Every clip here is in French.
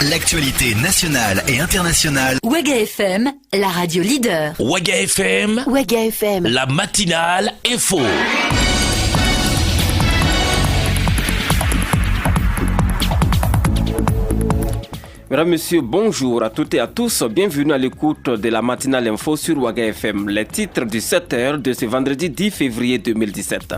L'actualité nationale et internationale. Ouaga FM, la radio leader. Ouaga FM, Ouaga FM, la matinale info. Mesdames, Messieurs, bonjour à toutes et à tous. Bienvenue à l'écoute de la matinale info sur Ouaga FM. Les titres du 7h de ce vendredi 10 février 2017.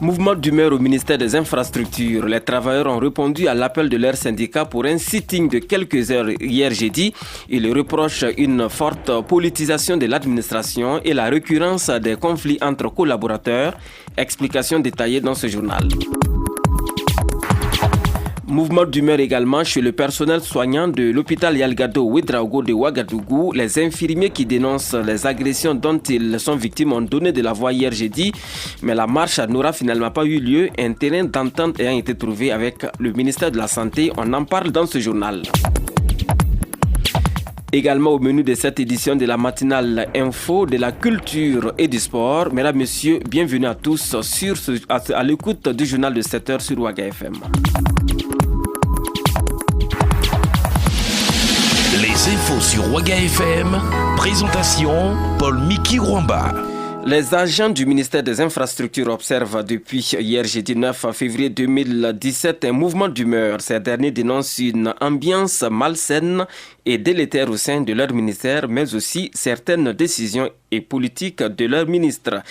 Mouvement d'humeur au ministère des Infrastructures. Les travailleurs ont répondu à l'appel de leur syndicat pour un sitting de quelques heures hier jeudi. Ils reprochent une forte politisation de l'administration et la récurrence des conflits entre collaborateurs. Explication détaillée dans ce journal. Mouvement d'humeur également chez le personnel soignant de l'hôpital Yalgado Ouedraogo de Ouagadougou. Les infirmiers qui dénoncent les agressions dont ils sont victimes ont donné de la voix hier jeudi. Mais la marche n'aura finalement pas eu lieu. Un terrain d'entente ayant été trouvé avec le ministère de la Santé. On en parle dans ce journal. Également au menu de cette édition de la matinale info, de la culture et du sport. Mesdames, Messieurs, bienvenue à tous à l'écoute du journal de 7h sur Ouaga FM. Les infos sur Ouaga FM, présentation Paul-Miki Rwamba. Les agents du ministère des Infrastructures observent depuis hier jeudi 9 février 2017 un mouvement d'humeur. Ces derniers dénoncent une ambiance malsaine et délétère au sein de leur ministère, mais aussi certaines décisions et politiques de leur ministre.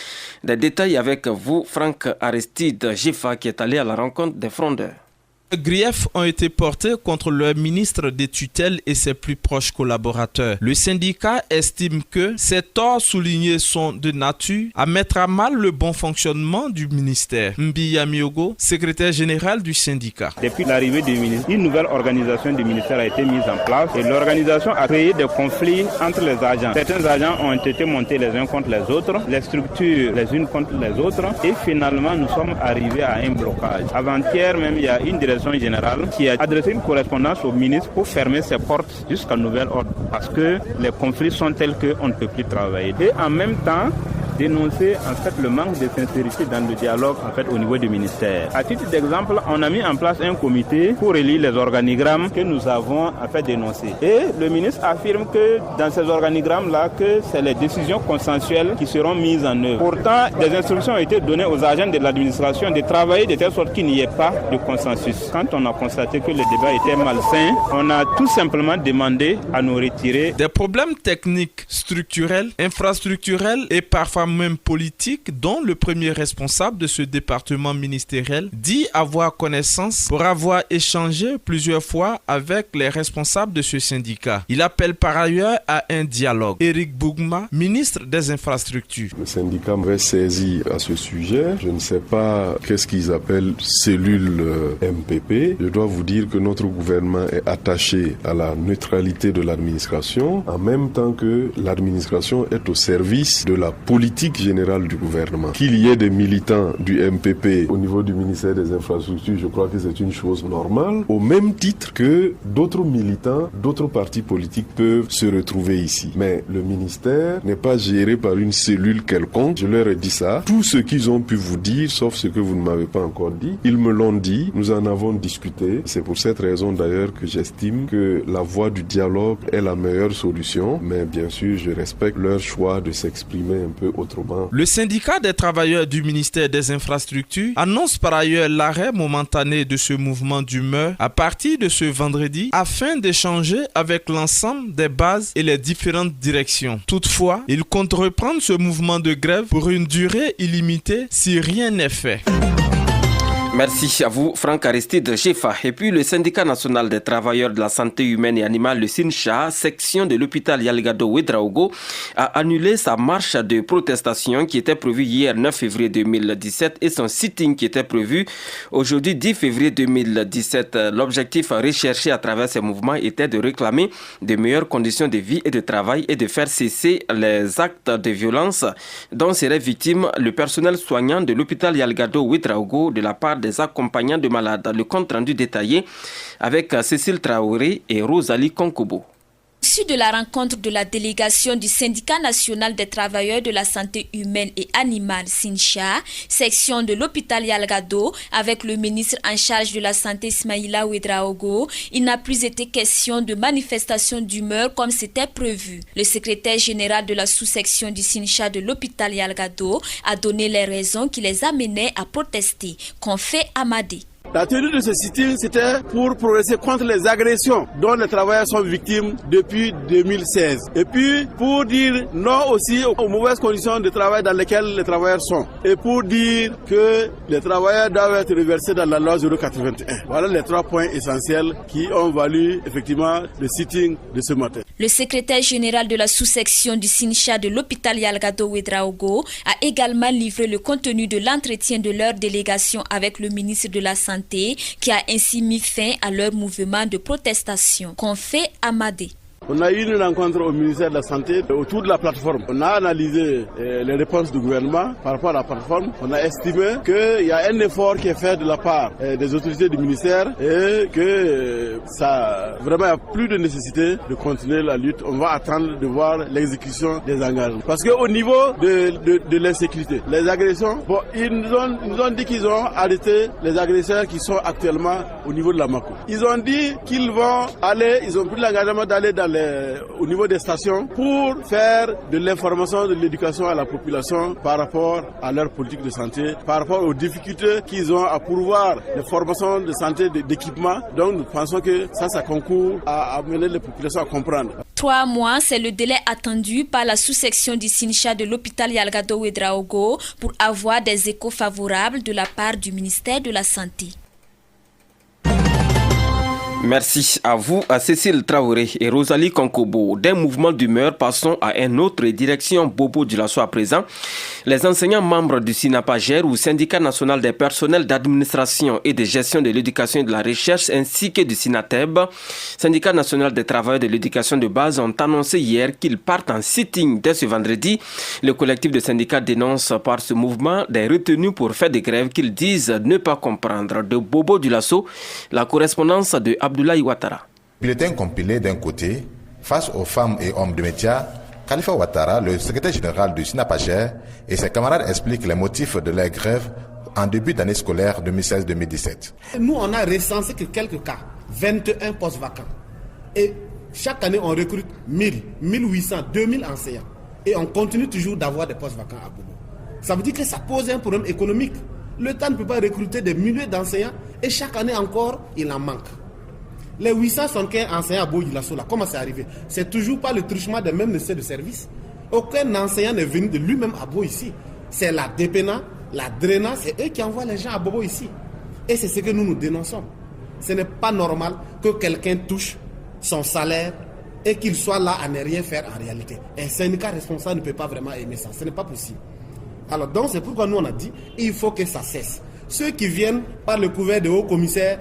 Des détails avec vous, Franck Aristide Jefa, qui est allé à la rencontre des frondeurs. Griefs ont été portés contre le ministre des tutelles et ses plus proches collaborateurs. Le syndicat estime que ces torts soulignés sont de nature à mettre à mal le bon fonctionnement du ministère. Mbiya Miogo, secrétaire général du syndicat. Depuis l'arrivée du ministre, une nouvelle organisation du ministère a été mise en place et l'organisation a créé des conflits entre les agents. Certains agents ont été montés les uns contre les autres, les structures les unes contre les autres et finalement nous sommes arrivés à un blocage. Avant-hier même, il y a une direction générale qui a adressé une correspondance au ministre pour fermer ses portes jusqu'à nouvel ordre parce que les conflits sont tels qu'on ne peut plus travailler. Et en même temps, dénoncer en fait le manque de sincérité dans le dialogue en fait au niveau du ministère. À titre d'exemple, on a mis en place un comité pour relire les organigrammes que nous avons en fait dénoncés. Et le ministre affirme que dans ces organigrammes-là, que c'est les décisions consensuelles qui seront mises en œuvre. Pourtant, des instructions ont été données aux agents de l'administration de travailler de telle sorte qu'il n'y ait pas de consensus. Quand on a constaté que le débat était malsain, on a tout simplement demandé à nous retirer. Des problèmes techniques, structurels, infrastructurels et parfois même politiques dont le premier responsable de ce département ministériel dit avoir connaissance pour avoir échangé plusieurs fois avec les responsables de ce syndicat. Il appelle par ailleurs à un dialogue. Éric Bougma, ministre des Infrastructures. Le syndicat m'avait saisi à ce sujet. Je ne sais pas qu'est-ce qu'ils appellent cellule MPP. Je dois vous dire que notre gouvernement est attaché à la neutralité de l'administration en même temps que l'administration est au service de la politique générale du gouvernement. Qu'il y ait des militants du MPP au niveau du ministère des Infrastructures, je crois que c'est une chose normale, au même titre que d'autres militants, d'autres partis politiques peuvent se retrouver ici. Mais le ministère n'est pas géré par une cellule quelconque. Je leur ai dit ça. Tout ce qu'ils ont pu vous dire, sauf ce que vous ne m'avez pas encore dit, ils me l'ont dit. Nous en avons discuté. C'est pour cette raison d'ailleurs que j'estime que la voie du dialogue est la meilleure solution. Mais bien sûr, je respecte leur choix de s'exprimer un peu autrement. Le syndicat des travailleurs du ministère des Infrastructures annonce par ailleurs l'arrêt momentané de ce mouvement d'humeur à partir de ce vendredi afin d'échanger avec l'ensemble des bases et les différentes directions. Toutefois, il compte reprendre ce mouvement de grève pour une durée illimitée si rien n'est fait. Merci à vous, Franck Aristide Jefa. Et puis, le syndicat national des travailleurs de la santé humaine et animale, le SINCHA, section de l'hôpital Yalgado Ouedraogo, a annulé sa marche de protestation qui était prévue hier 9 février 2017 et son sitting qui était prévu aujourd'hui 10 février 2017. L'objectif recherché à travers ces mouvements était de réclamer de meilleures conditions de vie et de travail et de faire cesser les actes de violence dont serait victime le personnel soignant de l'hôpital Yalgado Ouedraogo de la part des accompagnants de malades. Le compte rendu détaillé avec Cécile Traoré et Rosalie Konkobo. l'issue de la rencontre de la délégation du Syndicat national des travailleurs de la santé humaine et animale SINCHA, section de l'hôpital Yalgado, avec le ministre en charge de la santé Ismaïla Ouedraogo, il n'a plus été question de manifestation d'humeur comme c'était prévu. Le secrétaire général de la sous-section du SINCHA de l'hôpital Yalgado a donné les raisons qui les amenaient à protester. Confé Amadé. La tenue de ce sitting, c'était pour progresser contre les agressions dont les travailleurs sont victimes depuis 2016. Et puis, pour dire non aussi aux mauvaises conditions de travail dans lesquelles les travailleurs sont. Et pour dire que les travailleurs doivent être reversés dans la loi 081. Voilà les 3 points essentiels qui ont valu effectivement le sitting de ce matin. Le secrétaire général de la sous-section du SINCHA de l'hôpital Yalgado Ouedraogo a également livré le contenu de l'entretien de leur délégation avec le ministre de la Santé, qui a ainsi mis fin à leur mouvement de protestation. Confé Amadé. On a eu une rencontre au ministère de la Santé autour de la plateforme. On a analysé les réponses du gouvernement par rapport à la plateforme. On a estimé qu'il y a un effort qui est fait de la part des autorités du ministère et que ça vraiment il n'y a plus de nécessité de continuer la lutte. On va attendre de voir l'exécution des engagements. Parce qu'au niveau de l'insécurité, les agressions, ils nous ont dit qu'ils ont arrêté les agresseurs qui sont actuellement au niveau de la Mako. Ils ont dit qu'ils vont aller, ils ont pris l'engagement d'aller au niveau des stations pour faire de l'information, de l'éducation à la population par rapport à leur politique de santé, par rapport aux difficultés qu'ils ont à pourvoir les formations de santé, d'équipement. Donc nous pensons que ça concourt à amener les populations à comprendre. 3 mois, c'est le délai attendu par la sous-section du SINCHA de l'hôpital Yalgado Ouedraogo pour avoir des échos favorables de la part du ministère de la Santé. Merci à vous, à Cécile Traoré et Rosalie Konkobo. D'un mouvement d'humeur, passons à une autre direction. Bobo Dioulasso à présent. Les enseignants membres du SINAPAGER ou Syndicat national des personnels d'administration et de gestion de l'éducation et de la recherche ainsi que du SINATEB, Syndicat national des travailleurs de l'éducation de base, ont annoncé hier qu'ils partent en sitting dès ce vendredi. Le collectif de syndicats dénonce par ce mouvement des retenues pour faire des grèves qu'ils disent ne pas comprendre. De Bobo Dioulasso, la correspondance de Abdoulaye Ouattara. Bulletin compilé d'un côté, face aux femmes et hommes de médias, Khalifa Ouattara, le secrétaire général du SINAPAGER, et ses camarades expliquent les motifs de leur grève en début d'année scolaire 2016-2017. Nous, on a recensé que quelques cas, 21 postes vacants. Et chaque année, on recrute 1000, 1800, 2000 enseignants. Et on continue toujours d'avoir des postes vacants à Bobo. Ça veut dire que ça pose un problème économique. L'État ne peut pas recruter des milliers d'enseignants et chaque année encore, il en manque. Les 875 enseignants à Bobo Dioulasso, comment c'est arrivé? C'est toujours pas le truchement des mêmes nécessités de service. Aucun enseignant n'est venu de lui-même à Bobo ici. C'est la DPNA, la DRENA, c'est eux qui envoient les gens à Bobo ici. Et c'est ce que nous dénonçons. Ce n'est pas normal que quelqu'un touche son salaire et qu'il soit là à ne rien faire en réalité. Un syndicat responsable ne peut pas vraiment aimer ça. Ce n'est pas possible. Alors donc c'est pourquoi nous on a dit il faut que ça cesse. Ceux qui viennent par le couvert de haut commissaire,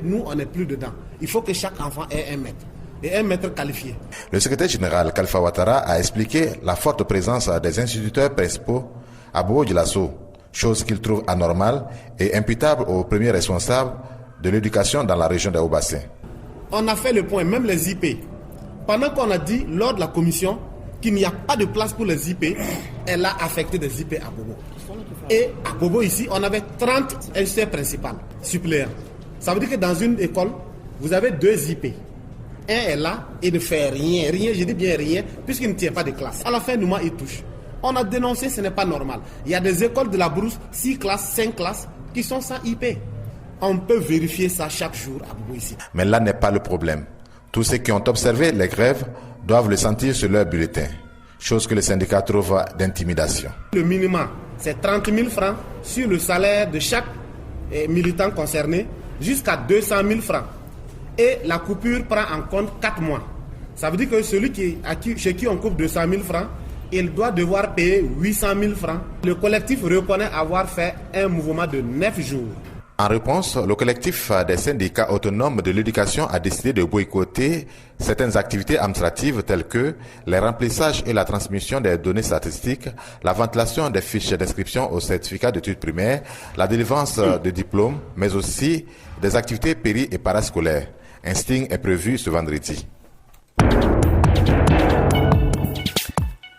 nous on n'est plus dedans. Il faut que chaque enfant ait un maître. Et un maître qualifié. Le secrétaire général Khalifa Ouattara a expliqué la forte présence des instituteurs principaux à Bobo Dioulasso, chose qu'il trouve anormale et imputable aux premiers responsables de l'éducation dans la région de Haut-Bassin. On a fait le point, même les IP. Pendant qu'on a dit lors de la commission qu'il n'y a pas de place pour les IP, elle a affecté des IP à Bobo. Et à Bobo ici, on avait 30 instituteurs principaux suppléants. Ça veut dire que dans une école, vous avez 2 IP. Un est là et ne fait rien, je dis bien rien, puisqu'il ne tient pas de classe. À la fin du mois, il touche. On a dénoncé, ce n'est pas normal. Il y a des écoles de la Brousse, 6 classes, 5 classes, qui sont sans IP. On peut vérifier ça chaque jour à Bobo ici. Mais là n'est pas le problème. Tous ceux qui ont observé les grèves doivent le sentir sur leur bulletin, chose que le syndicat trouve d'intimidation. Le minimum, c'est 30 000 francs sur le salaire de chaque militant concerné, jusqu'à 200 000 francs. Et la coupure prend en compte 4 mois. Ça veut dire que celui chez qui on coupe 200 000 francs, il doit devoir payer 800 000 francs. Le collectif reconnaît avoir fait un mouvement de 9 jours. En réponse, le collectif des syndicats autonomes de l'éducation a décidé de boycotter certaines activités administratives telles que les remplissages et la transmission des données statistiques, la ventilation des fiches d'inscription au certificat d'études primaires, la délivrance de diplômes, mais aussi des activités péri- et parascolaires. Un sitting est prévu ce vendredi.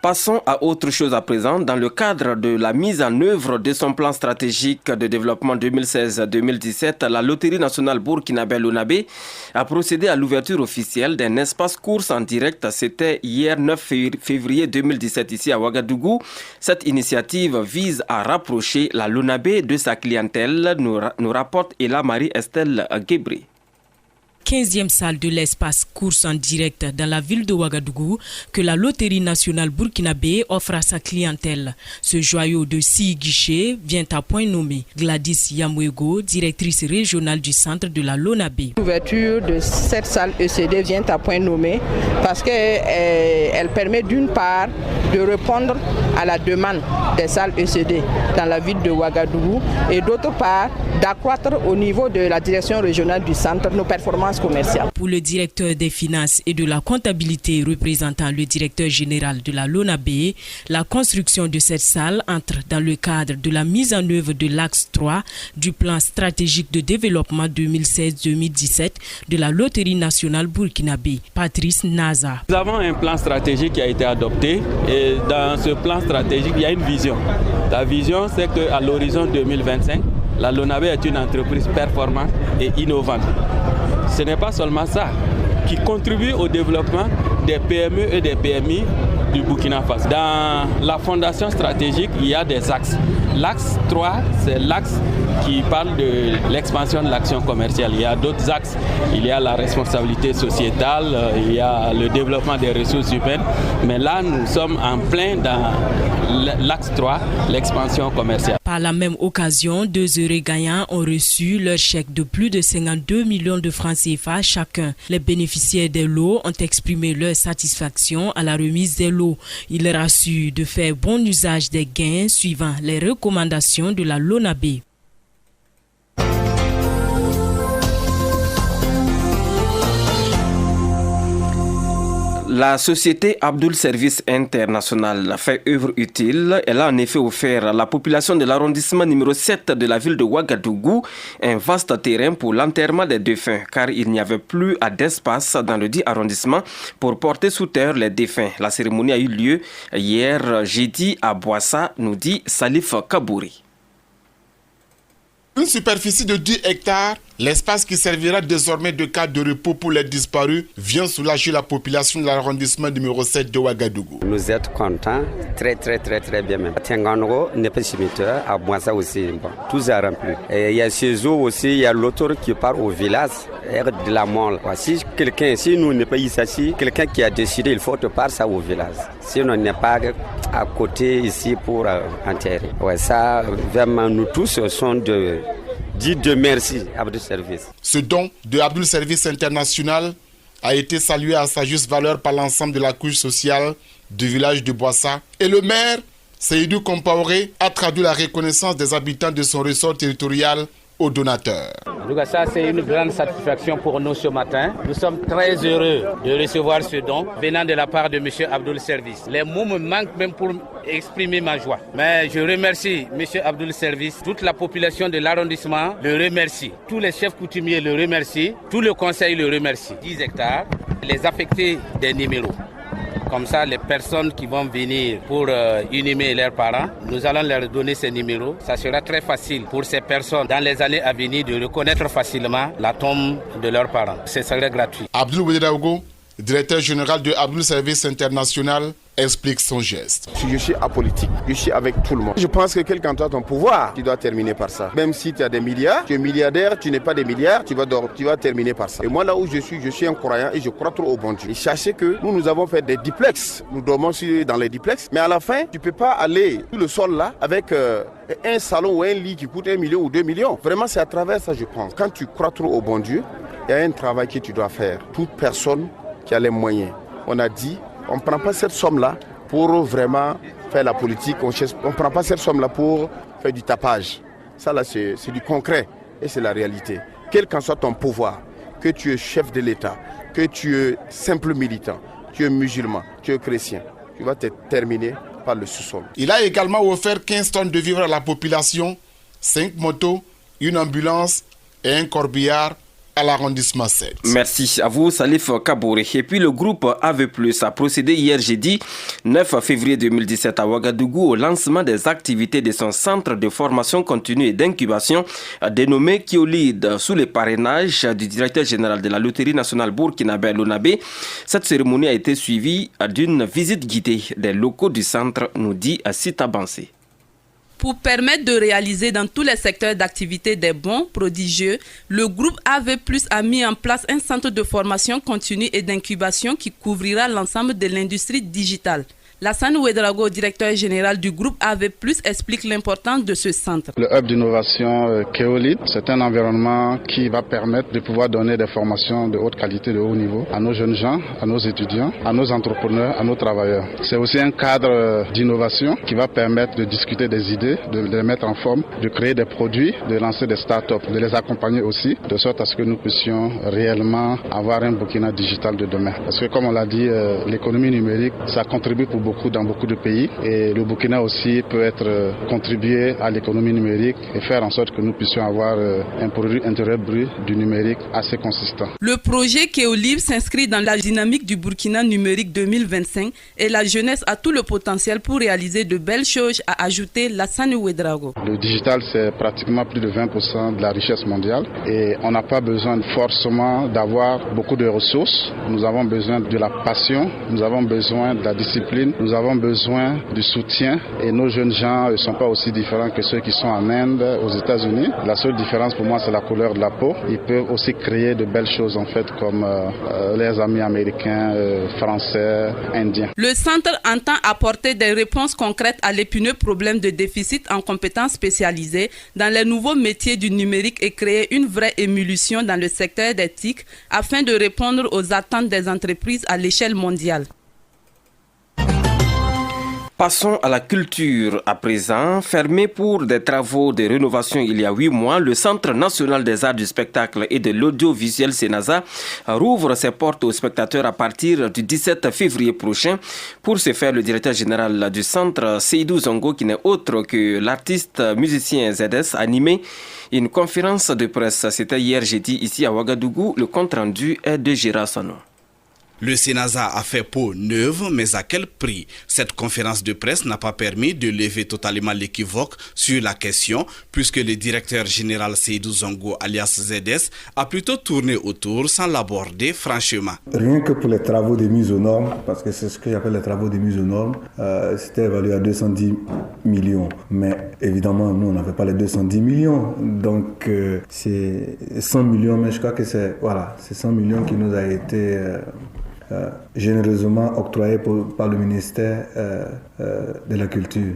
Passons à autre chose à présent. Dans le cadre de la mise en œuvre de son plan stratégique de développement 2016-2017, la Loterie nationale burkinabé Lonabé a procédé à l'ouverture officielle d'un espace course en direct. C'était hier 9 février 2017 ici à Ouagadougou. Cette initiative vise à rapprocher la Lonabé de sa clientèle, nous rapporte Ella Marie-Estelle Guébré. 15e salle de l'espace course en direct dans la ville de Ouagadougou que la Loterie nationale burkinabé offre à sa clientèle. Ce joyau de 6 guichets vient à point nommé. Gladys Yamouego, directrice régionale du centre de la Lonabé. L'ouverture de cette salle ECD vient à point nommé parce qu'elle permet d'une part de répondre à la demande des salles ECD dans la ville de Ouagadougou et d'autre part d'accroître au niveau de la direction régionale du centre nos performances commerciales. Pour le directeur des finances et de la comptabilité représentant le directeur général de la Lonabé, la construction de cette salle entre dans le cadre de la mise en œuvre de l'axe 3 du plan stratégique de développement 2016-2017 de la Loterie nationale burkinabé. Patrice Naza. Nous avons un plan stratégique qui a été adopté et dans ce plan stratégique, il y a une vision. La vision, c'est qu'à l'horizon 2025, la Lonabé est une entreprise performante et innovante. Ce n'est pas seulement ça, qui contribue au développement des PME et des PMI du Burkina Faso. Dans la fondation stratégique, il y a des axes. L'axe 3, c'est l'axe qui parle de l'expansion de l'action commerciale. Il y a d'autres axes. Il y a la responsabilité sociétale, il y a le développement des ressources humaines. Mais là, nous sommes en plein dans l'axe 3, l'expansion commerciale. Par la même occasion, 2 heureux gagnants ont reçu leur chèque de plus de 52 millions de francs CFA chacun. Les bénéficiaires des lots ont exprimé leur satisfaction à la remise des lots. Ils rassurent de faire bon usage des gains suivant les recommandations de la Lonabé. La société Abdoul Service International fait œuvre utile. Elle a en effet offert à la population de l'arrondissement numéro 7 de la ville de Ouagadougou un vaste terrain pour l'enterrement des défunts, car il n'y avait plus d'espace dans le dit arrondissement pour porter sous terre les défunts. La cérémonie a eu lieu hier jeudi à Boissa, nous dit Salif Kabouri. Une superficie de 10 hectares, l'espace qui servira désormais de cadre de repos pour les disparus vient soulager la population de l'arrondissement numéro 7 de Ouagadougou. Nous êtes contents, très bien même. À Tenganoro, n'est pas cimetière, à Boissa aussi, bon, tout est rempli. Et il y a chez eux aussi, il y a l'autre qui part au village, de la Molle. Si nous n'est pas ici, quelqu'un qui a décidé, il faut te part ça au village. Sinon, on n'est pas à côté ici pour enterrer. Ouais, ça, vraiment, nous tous sont de merci Abdoul Service. Ce don de Abdoul Service International a été salué à sa juste valeur par l'ensemble de la couche sociale du village de Boissa. Et le maire, Seydou Compaoré, a traduit la reconnaissance des habitants de son ressort territorial aux donateurs. Donc ça, c'est une grande satisfaction pour nous ce matin. Nous sommes très heureux de recevoir ce don venant de la part de M. Abdoul Service. Les mots me manquent même pour exprimer ma joie. Mais je remercie M. Abdoul Service, toute la population de l'arrondissement le remercie. Tous les chefs coutumiers le remercient, tout le conseil le remercie. 10 hectares, les affectés des numéros. Comme ça, les personnes qui vont venir pour inhumer leurs parents, nous allons leur donner ces numéros. Ça sera très facile pour ces personnes dans les années à venir de reconnaître facilement la tombe de leurs parents. Ce serait gratuit. Abdoul Ouedraogo, directeur général de Abdoul Service International, explique son geste. Je suis apolitique, je suis avec tout le monde. Je pense que quel qu'en soit ton pouvoir, tu dois terminer par ça. Même si tu as des milliards, tu es milliardaire, tu n'es pas des milliards, tu vas terminer par ça. Et moi là où je suis un croyant et je crois trop au bon Dieu. Et sachez que nous avons fait des duplex. Nous dormons dans les duplex, mais à la fin, tu ne peux pas aller sur le sol là avec un salon ou un lit qui coûte 1 million ou 2 millions. Vraiment, c'est à travers ça, je pense. Quand tu crois trop au bon Dieu, il y a un travail que tu dois faire. Toute personne qui a les moyens. On a dit, on ne prend pas cette somme-là pour vraiment faire la politique. On ne prend pas cette somme-là pour faire du tapage. Ça, là, c'est du concret et c'est la réalité. Quel qu'en soit ton pouvoir, que tu es chef de l'État, que tu es simple militant, tu es musulman, tu es chrétien, tu vas te terminer par le sous-sol. Il a également offert 15 tonnes de vivres à la population, 5 motos, une ambulance et un corbillard à l'arrondissement 7. Merci à vous, Salif Kabouré. Et puis le groupe AV+, a procédé hier jeudi 9 février 2017 à Ouagadougou au lancement des activités de son centre de formation continue et d'incubation dénommé Keolib sous le parrainage du directeur général de la Loterie nationale burkinabé Lonabé. Cette cérémonie a été suivie d'une visite guidée des locaux du centre, nous dit Sita Bansé. Pour permettre de réaliser dans tous les secteurs d'activité des bons prodigieux, le groupe AV+ a mis en place un centre de formation continue et d'incubation qui couvrira l'ensemble de l'industrie digitale. Lassane Ouedraogo, directeur général du groupe AV+, explique l'importance de ce centre. Le hub d'innovation Keolib, c'est un environnement qui va permettre de pouvoir donner des formations de haute qualité, de haut niveau à nos jeunes gens, à nos étudiants, à nos entrepreneurs, à nos travailleurs. C'est aussi un cadre d'innovation qui va permettre de discuter des idées, de les mettre en forme, de créer des produits, de lancer des startups, de les accompagner aussi, de sorte à ce que nous puissions réellement avoir un Burkina digital de demain. Parce que comme on l'a dit, l'économie numérique, ça contribue dans beaucoup de pays et le Burkina aussi peut être contribuer à l'économie numérique et faire en sorte que nous puissions avoir un produit intérieur brut du numérique assez consistant. Le projet Keolib s'inscrit dans la dynamique du Burkina numérique 2025 et la jeunesse a tout le potentiel pour réaliser de belles choses, a ajouté Lassane Ouedraogo. Le digital, c'est pratiquement plus de 20% de la richesse mondiale et on n'a pas besoin forcément d'avoir beaucoup de ressources. Nous avons besoin de la passion, nous avons besoin de la discipline, nous avons besoin du soutien et nos jeunes gens ne sont pas aussi différents que ceux qui sont en Inde, aux États-Unis. La seule différence pour moi, c'est la couleur de la peau. Ils peuvent aussi créer de belles choses en fait comme les amis américains, français, indiens. Le centre entend apporter des réponses concrètes à l'épineux problème de déficit en compétences spécialisées dans les nouveaux métiers du numérique et créer une vraie émulsion dans le secteur des TIC afin de répondre aux attentes des entreprises à l'échelle mondiale. Passons à la culture à présent. Fermé pour des travaux de rénovation il y a 8 mois, le Centre national des arts du spectacle et de l'audiovisuel Sénasa rouvre ses portes aux spectateurs à partir du 17 février prochain. Pour ce faire, le directeur général du centre, Seydou Zongo, qui n'est autre que l'artiste musicien ZS, a animé une conférence de presse. C'était hier jeudi ici à Ouagadougou. Le compte rendu est de Gérard Sano. Le Sénasa a fait peau neuve, mais à quel prix? Cette conférence de presse n'a pas permis de lever totalement l'équivoque sur la question, puisque le directeur général Seydou Zongo, alias ZS, a plutôt tourné autour sans l'aborder franchement. Rien que pour les travaux de mise aux normes, parce que c'est ce que j'appelle les travaux de mise aux normes, c'était évalué à 210 millions. Mais évidemment, nous, on n'avait pas les 210 millions. Donc, c'est 100 millions, mais je crois que c'est 100 millions qui nous a été généreusement octroyé par le ministère de la Culture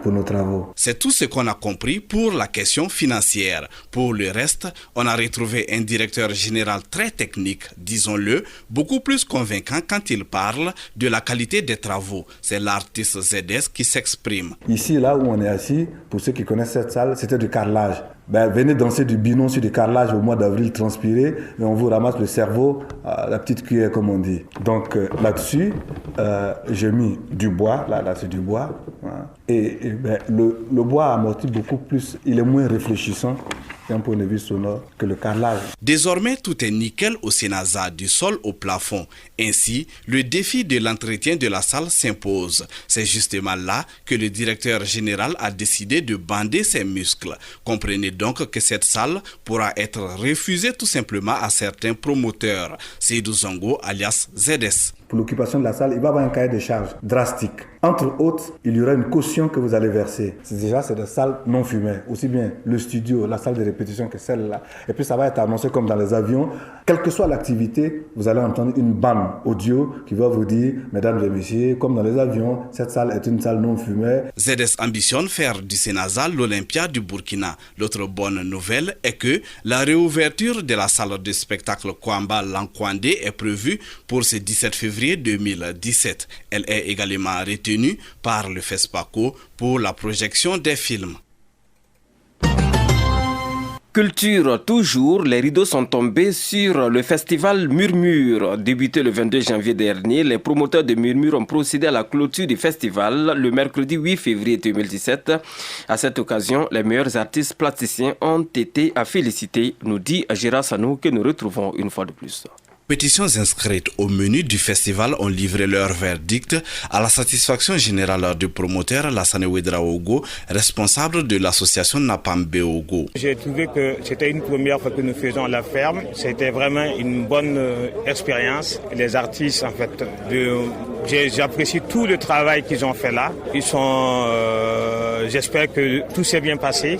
pour nos travaux. C'est tout ce qu'on a compris pour la question financière. Pour le reste, on a retrouvé un directeur général très technique, disons-le, beaucoup plus convaincant quand il parle de la qualité des travaux. C'est l'artiste ZS qui s'exprime. Ici, là où on est assis, pour ceux qui connaissent cette salle, c'était du carrelage. Venez danser du binon sur du carrelage au mois d'avril, transpirer, et on vous ramasse le cerveau à la petite cuillère, comme on dit. Donc là-dessus, j'ai mis du bois, là c'est du bois, hein. Et le bois amortit beaucoup plus, il est moins réfléchissant d'un point de vue sonore que le carrelage. Désormais, tout est nickel au Sénasa, du sol au plafond. Ainsi, le défi de l'entretien de la salle s'impose. C'est justement là que le directeur général a décidé de bander ses muscles. Comprenez donc que cette salle pourra être refusée tout simplement à certains promoteurs. Seydou Zongo, alias ZS. Pour l'occupation de la salle, il va y avoir un cahier de charges drastique. Entre autres, il y aura une caution que vous allez verser. C'est des salles non fumées. Aussi bien le studio, la salle de répétition que celle-là. Et puis ça va être annoncé comme dans les avions. Quelle que soit l'activité, vous allez entendre une bande audio qui va vous dire, mesdames et messieurs, comme dans les avions, cette salle est une salle non fumée. ZS ambitionne faire du Sénasa l'Olympia du Burkina. L'autre bonne nouvelle est que la réouverture de la salle de spectacle Kwamba Lankwandé est prévue pour ce 17 février 2017. Elle est également retenue par le FESPACO pour la projection des films. Culture, toujours, les rideaux sont tombés sur le festival Murmure. Débuté le 22 janvier dernier, les promoteurs de Murmure ont procédé à la clôture du festival le mercredi 8 février 2017. À cette occasion, les meilleurs artistes plasticiens ont été à féliciter, nous dit Gérard Sanou, que nous retrouvons une fois de plus. Pétitions inscrites au menu du festival ont livré leur verdict à la satisfaction générale du promoteur Lassane Ouedraogo, responsable de l'association Napambe Ogo. J'ai trouvé que c'était une première fois que nous faisons la ferme. C'était vraiment une bonne expérience. Les artistes, en fait, j'apprécie tout le travail qu'ils ont fait là. J'espère que tout s'est bien passé.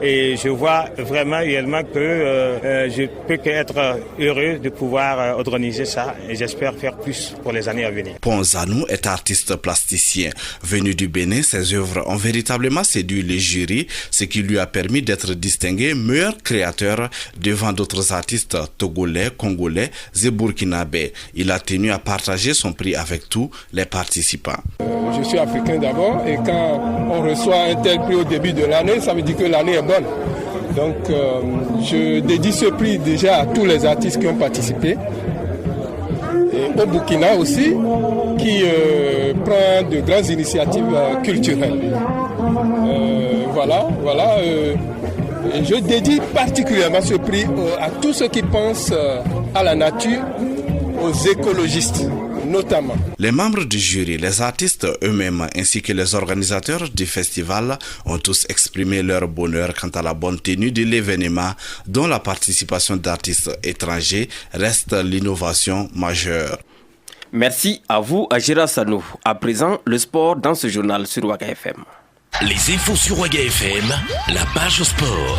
Et je vois vraiment réellement que je peux qu'être heureux de pouvoir organiser ça et j'espère faire plus pour les années à venir. Ponzanou est artiste plasticien. Venu du Bénin, ses œuvres ont véritablement séduit les jurys, ce qui lui a permis d'être distingué meilleur créateur devant d'autres artistes togolais, congolais et burkinabés. Il a tenu à partager son prix avec tous les participants. Je suis africain d'abord et quand on reçoit un tel prix au début de l'année, ça veut dire que l'année est bonne. Donc je dédie ce prix déjà à tous les artistes qui ont participé. Et au Burkina aussi, qui prend de grandes initiatives culturelles. Et je dédie particulièrement ce prix à tous ceux qui pensent à la nature, aux écologistes. Notamment. Les membres du jury, les artistes eux-mêmes ainsi que les organisateurs du festival ont tous exprimé leur bonheur quant à la bonne tenue de l'événement dont la participation d'artistes étrangers reste l'innovation majeure. Merci à vous, Gérard Sanou. À présent, le sport dans ce journal sur Ouaga FM. Les infos sur Ouaga FM, la page sport.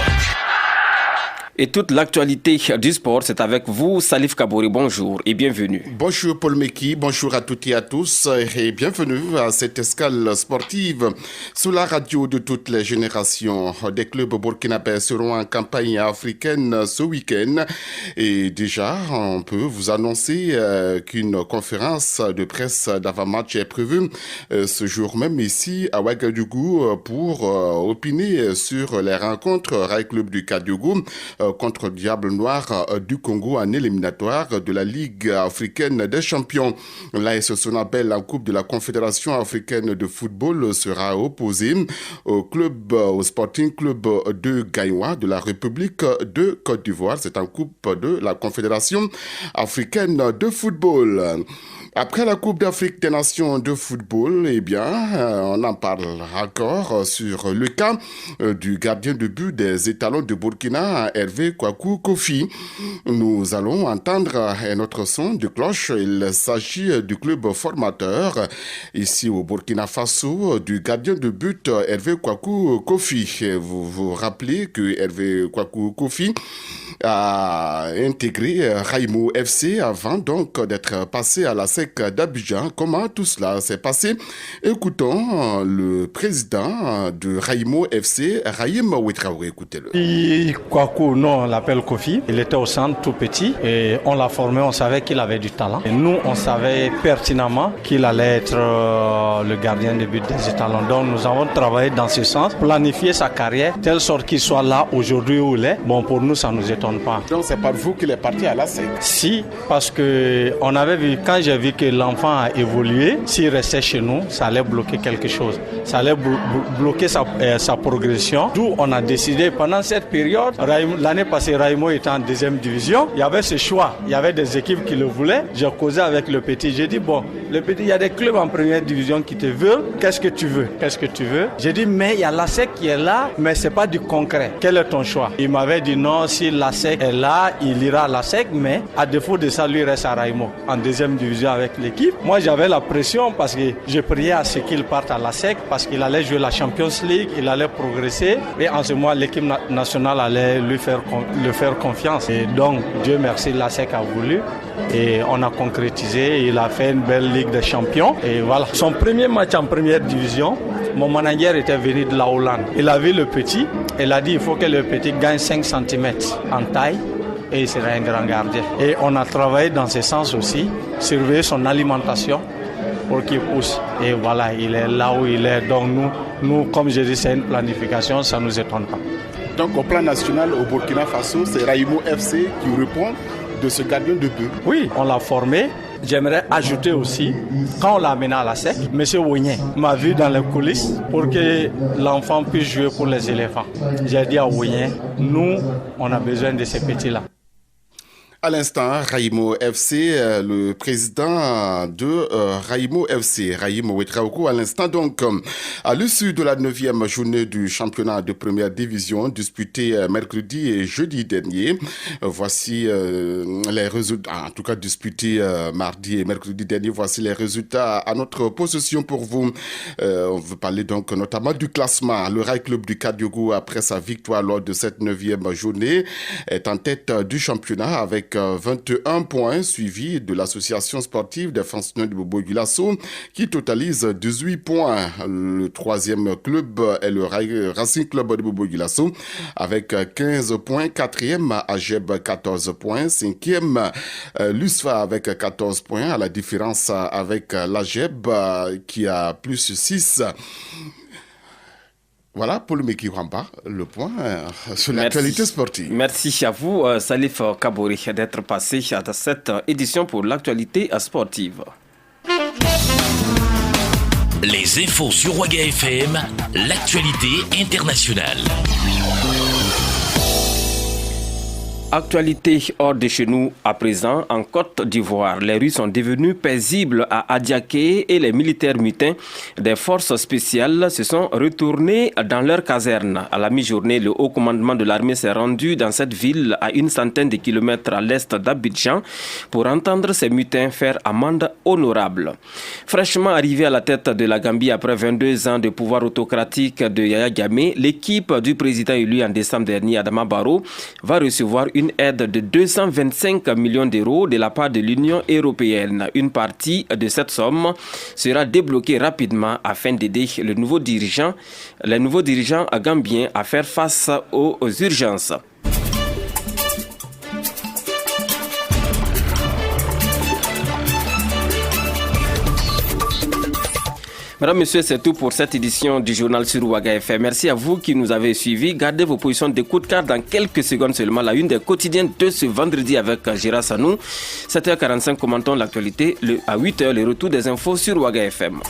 Et toute l'actualité du sport, c'est avec vous, Salif Kabouri. Bonjour et bienvenue. Bonjour Paul Meki, bonjour à toutes et à tous et bienvenue à cette escale sportive sous la radio de toutes les générations. Des clubs burkinabés seront en campagne africaine ce week-end et déjà on peut vous annoncer qu'une conférence de presse d'avant-match est prévue ce jour même ici à Ouagadougou pour opiner sur les rencontres Rail Club du Kadiougou contre Diable Noir du Congo en éliminatoire de la Ligue africaine des champions. L'AS Sonabel en Coupe de la Confédération africaine de football sera opposé au Sporting Club de Gaïwa de la République de Côte d'Ivoire. C'est en Coupe de la Confédération africaine de football. Après la Coupe d'Afrique des Nations de football, on en parle encore sur le cas du gardien de but des étalons de Burkina, Hervé Kwaku Kofi. Nous allons entendre un autre son de cloche. Il s'agit du club formateur ici au Burkina Faso du gardien de but Hervé Kwaku Kofi. Vous vous rappelez que Hervé Kwaku Kofi a intégré Raimo FC avant donc d'être passé à la SEC d'Abidjan. Comment tout cela s'est passé? Écoutons le président de Raimo FC, Raïm Ouedraogo. Écoutez-le. Kwaku, nous on l'appelle Kofi. Il était au centre tout petit et on l'a formé, on savait qu'il avait du talent. Et nous, on savait pertinemment qu'il allait être le gardien de but des étalons. Donc nous avons travaillé dans ce sens, planifié sa carrière, telle sorte qu'il soit là aujourd'hui où il est. Bon, pour nous, ça ne nous étonne pas. Donc c'est par vous qu'il est parti à la SEC? Si, parce que on avait vu, quand j'ai vu que l'enfant a évolué, s'il restait chez nous, ça allait bloquer quelque chose. Ça allait bloquer sa progression. D'où on a décidé, pendant cette période, l'année passée, Raimo était en deuxième division. Il y avait ce choix. Il y avait des équipes qui le voulaient. J'ai causé avec le petit. J'ai dit, bon, le petit, il y a des clubs en première division qui te veulent. Qu'est-ce que tu veux? Qu'est-ce que tu veux? J'ai dit, mais il y a la SEC qui est là, mais c'est pas du concret. Quel est ton choix? Il m'avait dit, non, si la SEC est là, il ira à la SEC, mais à défaut de ça, lui reste à Raimo, en deuxième division avec l'équipe. Moi, j'avais la pression parce que je priais à ce qu'il parte à la SEC, parce qu'il allait jouer la Champions League, il allait progresser, et en ce moment, l'équipe nationale allait lui faire confiance. Et donc, Dieu merci, la SEC a voulu, et on a concrétisé, il a fait une belle Ligue des Champions, et voilà. Son premier match en première division, mon manager était venu de la Hollande. Il a vu le petit, il a dit il faut que le petit gagne 5 cm en taille et il sera un grand gardien. Et on a travaillé dans ce sens aussi, surveiller son alimentation pour qu'il pousse. Et voilà, il est là où il est. Donc nous comme je dis, c'est une planification, ça ne nous étonne pas. Donc au plan national, au Burkina Faso, c'est Raïmo FC qui répond de ce gardien de but. Oui, on l'a formé. J'aimerais ajouter aussi, quand on l'a amené à la SEC, M. Wogné m'a vu dans les coulisses pour que l'enfant puisse jouer pour les éléphants. J'ai dit à Wogné, nous, on a besoin de ces petits-là. À l'instant, Raïmo FC, le président de Raïmo FC, Raïmo Ouedraogo, à l'instant donc, à l'issue de la 9e journée du championnat de première division disputée mercredi et jeudi dernier. Voici les résultats, en tout cas disputée mardi et mercredi dernier. Voici les résultats à notre possession pour vous. On veut parler donc notamment du classement. Le Rail Club du Kadiogo, après sa victoire lors de cette 9e journée, est en tête du championnat avec 21 points, suivi de l'association sportive des fonctionnaires de Bobo-Dioulasso qui totalise 18 points. Le troisième club est le Racing Club de Bobo-Dioulasso avec 15 points. Quatrième, Ageb 14 points. Cinquième, l'USFA avec 14 points, à la différence avec l'Ageb qui a plus 6. Voilà, Paul Mekiwamba, le point sur l'actualité sportive. Merci à vous, Salif Kabori, d'être passé à cette édition pour l'actualité sportive. Les infos sur Ouaga FM, l'actualité internationale. Actualité hors de chez nous à présent, en Côte d'Ivoire. Les rues sont devenues paisibles à Adiaké et les militaires mutins des forces spéciales se sont retournés dans leur caserne. À la mi-journée, le haut commandement de l'armée s'est rendu dans cette ville à une centaine de kilomètres à l'est d'Abidjan pour entendre ces mutins faire amende honorable. Fraîchement arrivé à la tête de la Gambie après 22 ans de pouvoir autocratique de Yaya Jammeh, l'équipe du président élu en décembre dernier, Adama Barrow, va recevoir une aide de 225 millions d'euros de la part de l'Union européenne. Une partie de cette somme sera débloquée rapidement afin d'aider les nouveaux dirigeants gambiens à faire face aux urgences. Mesdames, Messieurs, c'est tout pour cette édition du journal sur Ouaga FM. Merci à vous qui nous avez suivis. Gardez vos positions d'écoute car dans quelques secondes seulement, la une des quotidiens de ce vendredi avec Gérard Sanou. 7h45, commentons l'actualité. À 8h, le retour des infos sur Ouaga FM.